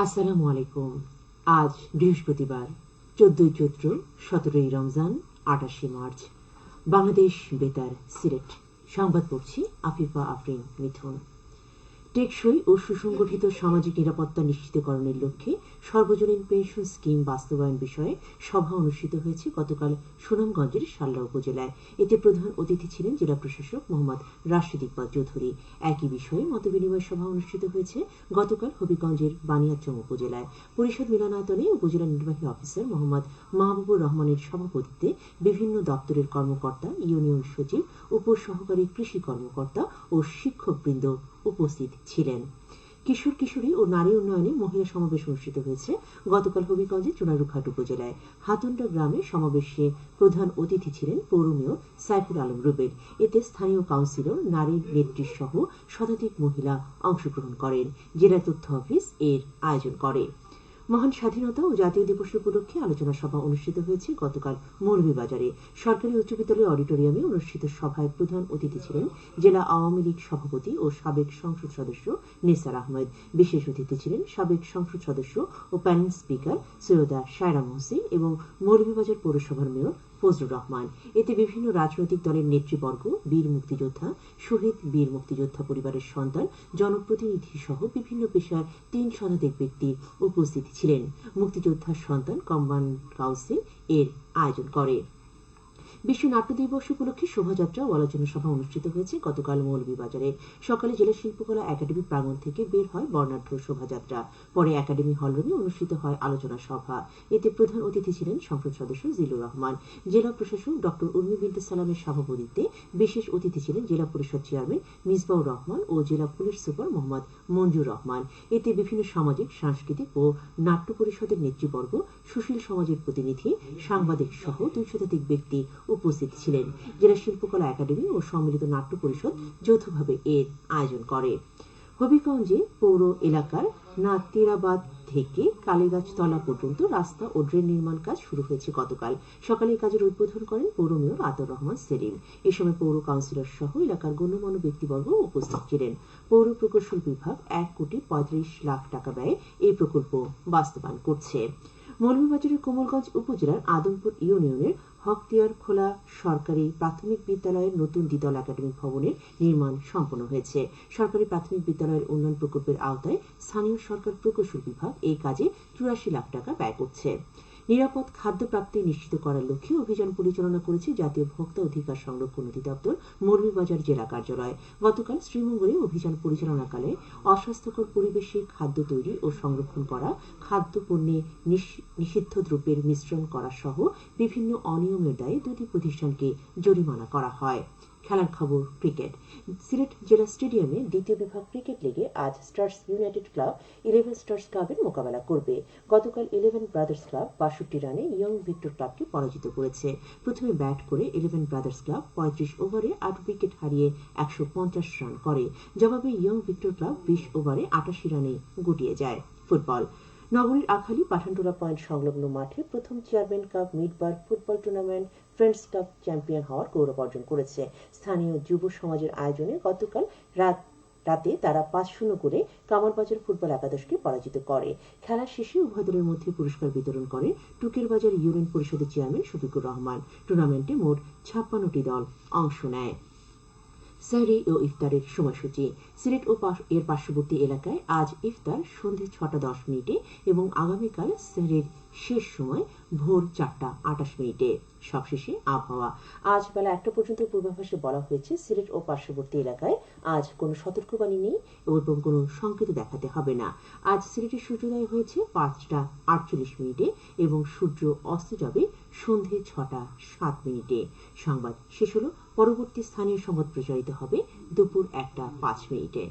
আসসালামু আলাইকুম। আজ বৃহস্পতিবার 14 চৈত্র 17 রমজান 28 মার্চ। বাংলাদেশ বেতার সিলেট সংবাদ পড়ছি আফিফা আফরিন মিথুন। টেকসই ও সুসংগঠিত সামাজিক নিরাপত্তা নিশ্চিতকরণের লক্ষ্যে সর্বজনীন পেনশন স্কিম বাস্তবায়ন বিষয়ে সভা অনুষ্ঠিত হয়েছে গতকাল সুনামগঞ্জের শাল্লা উপজেলায়। এতে প্রধান অতিথি ছিলেন জেলা প্রশাসক মোহাম্মদ রাশেদ ইকবাল চৌধুরী। একই বিষয়ে মতবিনিময় সভা অনুষ্ঠিত হয়েছে গতকাল হবিগঞ্জের বানিয়াচং উপজেলায়। পরিষদ মিলনায়তনে উপজেলা নির্বাহী অফিসার মোহাম্মদ মাহবুবুর রহমানের সভাপতিত্বে বিভিন্ন দপ্তরের কর্মকর্তা, ইউনিয়ন সচিব, উপসহকারী কৃষি কর্মকর্তা ও শিক্ষকবৃন্দ উপস্থিত ছিলেন। কিশোর কিশোরী ও নারী উন্নয়নে মহিলা সমাবেশ অনুষ্ঠিত হয়েছে গতকাল হবিগঞ্জের চুনারুঘাট উপজেলায়। হাতুন্ডা গ্রামে সমাবেশে প্রধান অতিথি ছিলেন পৌর মেয়র সাইফুল আলম রুবেল। এতে স্থানীয় কাউন্সিলর, নারী নেত্রী সহ শতাধিক মহিলা অংশগ্রহণ করেন। জেলা তথ্য অফিস এর আয়োজন করে। মহান স্বাধীনতা ও জাতীয় দিবস উপলক্ষে আলোচনা সভা অনুষ্ঠিত হয়েছে গতকাল মৌলভীবাজারে সরকারি উচ্চ বিদ্যালয় অডিটোরিয়ামে অনুষ্ঠিত সভায় প্রধান অতিথি ছিলেন জেলা আওয়ামী লীগ সভাপতি ও সাবেক সংসদ সদস্য নেসার আহমেদ। বিশেষ অতিথি ছিলেন সাবেক সংসদ সদস্য ও প্যানেল স্পিকার সৈয়দা শায়রা মহসিন এবং মৌলভীবাজার পৌরসভার মেয়র ফজলুর রহমান। এতে বিভিন্ন রাজনৈতিক দলের নেতৃবর্গ, বীর মুক্তিযোদ্ধা, শহীদ বীর মুক্তিযোদ্ধা পরিবারের সন্তান, জনপ্রতিনিধি সহ বিভিন্ন পেশার 3 শতাধিক ব্যক্তি উপস্থিত ছিলেন। মুক্তিযোদ্ধার সন্তান কম্বাইন্ড কাউন্সিল এর আয়োজন করে। বিশ্ব নাট্য দিবস উপলক্ষে শোভাযাত্রা ও আলোচনা সভা অনুষ্ঠিত হয়েছে গতকাল মৌলভীবাজারে। সকালে জেলা শিল্পকলা একাডেমি প্রাঙ্গণ থেকে বের হয় বর্ণাঢ্য শোভাযাত্রা। পরে একাডেমি হলরুমে অনুষ্ঠিত হয় আলোচনা সভা। এতে প্রধান অতিথি ছিলেন সংসদ সদস্য জিলুর রহমান। জেলা প্রশাসক ডক্টর উর্মি বিনতে সালামের সভাপতিত্বে বিশেষ অতিথি ছিলেন জেলা পরিষদ চেয়ারম্যান মিসবাউর রহমান ও জেলা পুলিশ সুপার মোহাম্মদ মঞ্জুর রহমান। এতে বিভিন্ন সামাজিক, সাংস্কৃতিক ও নাট্য পরিষদের নেতৃবর্গ, সুশীল সমাজের প্রতিনিধি, সাংবাদিক সহ 2 শতাধিক ব্যক্তি উপস্থিত ছিলেন। জেলা শিল্পকলা একাডেমি ও সম্মিলিত নাট্য পরিষদ যৌথভাবে এর আয়োজন করে। হবিগঞ্জে পৌর এলাকার নাতিরাবাদ থেকে কালীগাছতলা পর্যন্ত রাস্তা ও ড্রেন নির্মাণ কাজ শুরু হয়েছে গতকাল সকালে। এই কাজের উদ্বোধন করেন পৌর মেয়র আতর রহমান সেলিম। এ সময় পৌর কাউন্সিলর সহ এলাকার গণ্যমান্য ব্যক্তিবর্গ উপস্থিত ছিলেন। পৌর প্রকৌশল বিভাগ 1,35,00,000 টাকা ব্যয়ে এই প্রকল্প বাস্তবায়ন করছে। মৌলভীবাজারের কোমলগঞ্জ উপজেলার আদমপুর ইউনিয়নের হকতিয়ার খোলা সরকারি প্রাথমিক বিদ্যালয়ের নতুন দ্বিতল একাডেমিক ভবনের নির্মাণ সম্পন্ন হয়েছে। সরকারি প্রাথমিক বিদ্যালয়ের উন্নয়ন প্রকল্পের আওতায় স্থানীয় সরকার প্রকৌশল বিভাগ এই কাজে 84 লাখ টাকা ব্যয় করছে। নিরাপদ খাদ্য প্রাপ্তি নিশ্চিত করার লক্ষ্যে অভিযান পরিচালনা করেছে জাতীয় ভোক্তা অধিকার সংরক্ষণ অধিদপ্তর মৌলভীবাজার জেলা কার্যালয়। গতকাল শ্রীমঙ্গলে অভিযান পরিচালনাকালে অস্বাস্থ্যকর পরিবেশে খাদ্য তৈরি ও সংরক্ষণ করা, খাদ্য পণ্যে নিষিদ্ধ দ্রব্যের মিশ্রণ করা সহ বিভিন্ন অনিয়মের দায়ে 2টি প্রতিষ্ঠানকে জরিমানা করা হয়। খেলার খবর ক্রিকেট। সিলেট জেলা স্টেডিয়ামে দ্বিতীয় বিভাগ ক্রিকেট লিগে আজ স্টার্স ইউনাইটেড ক্লাব 11 স্টার্স ক্লাবের মোকাবেলা করবে। গতকাল 11 ব্রাদার্স ক্লাব 62 রানে ইয়ং ভিক্টর ক্লাবকে পরাজিত করেছে। প্রথমে ব্যাট করে 11 ব্রাদার্স ক্লাব 35 ওভারে 8 উইকেট হারিয়ে 150 রান করে। জবাবে ইয়ং ভিক্টর ক্লাব 20 ওভারে 88 রানে গুটিয়ে যায়। ফুটবল। নগরীর আখালী পাঠানটোলা পয়েন্ট সংলগ্ন মাঠে প্রথম চেয়ারম্যান কাপ মিডবার football tournament friends cup champion হওয়ার গৌরব অর্জন করেছে। স্থানীয় যুব সমাজের আয়োজনে গতকাল রাতে তারা 5-0 করে কামারবাজার ফুটবল একাদশকে পরাজিত করে। খেলা শেষে উভয় দলের মধ্যে পুরস্কার বিতরণ করে টুকের বাজার ইউনিয়ন পরিষদের চেয়ারম্যান শফিকুর রহমান। টুর্নামেন্টে মোট 56টি দল অংশ নেয়। সাহরি ও ইফতারের সময়সূচি। সিলেট ও এর পার্শ্ববর্তী এলাকায় আজ ইফতার সন্ধ্যে 6:10 এবং আগামীকাল সাহরির শেষ সময় ভোর 4:28। সবশেষে আবহাওয়া। আজ বেলা 1টা পর্যন্ত পূর্বাভাসে বলা হয়েছে সিলেট ও পার্শ্ববর্তী এলাকায় আজ কোনো সতর্কবাণী নেই এবং কোনো সংকেত দেখাতে হবে না। আজ সিলেটে সূর্যোদয় হয়েছে 5:48 এবং সূর্য অস্ত যাবে সন্ধ্যে 6:07। সংবাদ শেষ হলো। পরবর্তী স্থানীয় সংবাদ প্রচারিত হবে দুপুর 1:05।